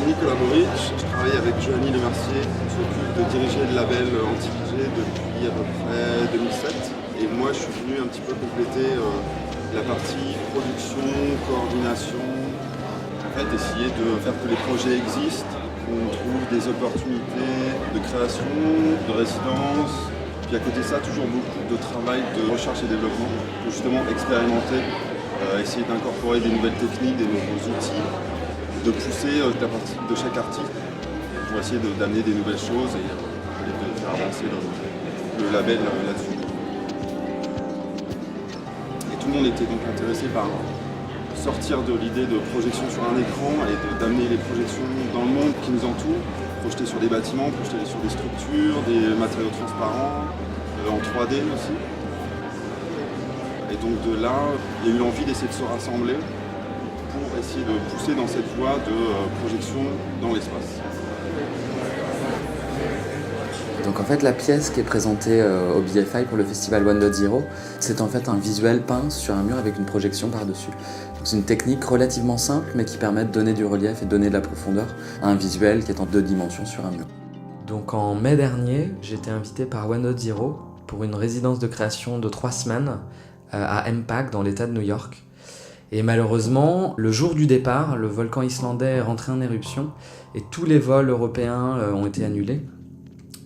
Nicolas Moric, je travaille avec Joanie Lemercier, qui s'occupe de diriger le label Anti-Budget depuis à peu près 2007. Et moi je suis venu un petit peu compléter la partie production, coordination, en fait essayer de faire que les projets existent, qu'on trouve des opportunités de création, de résidence. Puis à côté de ça, toujours beaucoup de travail de recherche et développement pour justement expérimenter, essayer d'incorporer des nouvelles techniques, des nouveaux outils, de pousser la partie de chaque artiste pour essayer d'amener des nouvelles choses et de faire avancer le label là-dessus. Et tout le monde était donc intéressé par sortir de l'idée de projection sur un écran et d'amener les projections dans le monde qui nous entoure, projeter sur des bâtiments, projeter sur des structures, des matériaux transparents, en 3D aussi. Et donc de là, il y a eu l'envie d'essayer de se rassembler pour essayer de pousser dans cette voie de projection dans l'espace. Donc en fait la pièce qui est présentée au BFI pour le festival 1.0, c'est en fait un visuel peint sur un mur avec une projection par-dessus. Donc c'est une technique relativement simple mais qui permet de donner du relief et de donner de la profondeur à un visuel qui est en 2 dimensions sur un mur. Donc en mai dernier, j'ai été invité par 1.0 pour une résidence de création de 3 semaines à Impact dans l'état de New York. Et malheureusement, le jour du départ, le volcan islandais est rentré en éruption et tous les vols européens ont été annulés.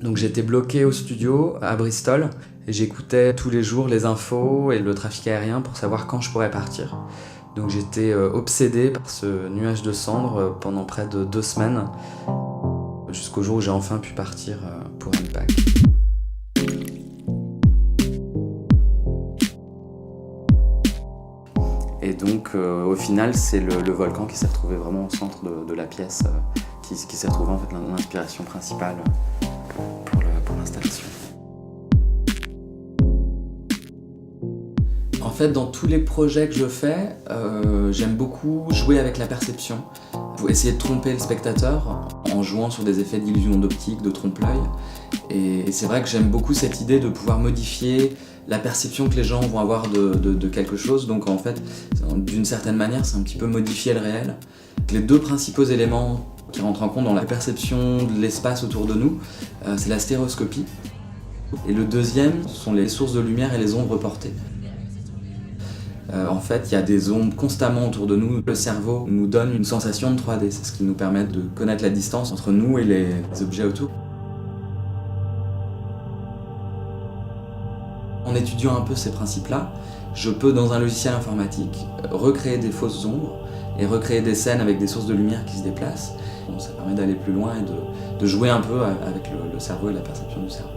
Donc j'étais bloqué au studio à Bristol et j'écoutais tous les jours les infos et le trafic aérien pour savoir quand je pourrais partir. Donc j'étais obsédé par ce nuage de cendres pendant près de 2 semaines, jusqu'au jour où j'ai enfin pu partir pour Impact. Et donc au final c'est le volcan qui s'est retrouvé vraiment au centre de la pièce, qui s'est retrouvé en fait l'inspiration principale pour l'installation. En fait, dans tous les projets que je fais, j'aime beaucoup jouer avec la perception, pour essayer de tromper le spectateur en jouant sur des effets d'illusion d'optique, de trompe-l'œil. Et c'est vrai que j'aime beaucoup cette idée de pouvoir modifier la perception que les gens vont avoir de quelque chose. Donc en fait, d'une certaine manière, c'est un petit peu modifier le réel. Les 2 principaux éléments qui rentrent en compte dans la perception de l'espace autour de nous, c'est la stéréoscopie. Et le deuxième, ce sont les sources de lumière et les ombres portées. En fait, il y a des ombres constamment autour de nous. Le cerveau nous donne une sensation de 3D, c'est ce qui nous permet de connaître la distance entre nous et les objets autour. En étudiant un peu ces principes-là, je peux, dans un logiciel informatique, recréer des fausses ombres et recréer des scènes avec des sources de lumière qui se déplacent. Donc ça permet d'aller plus loin et de jouer un peu avec le cerveau et la perception du cerveau.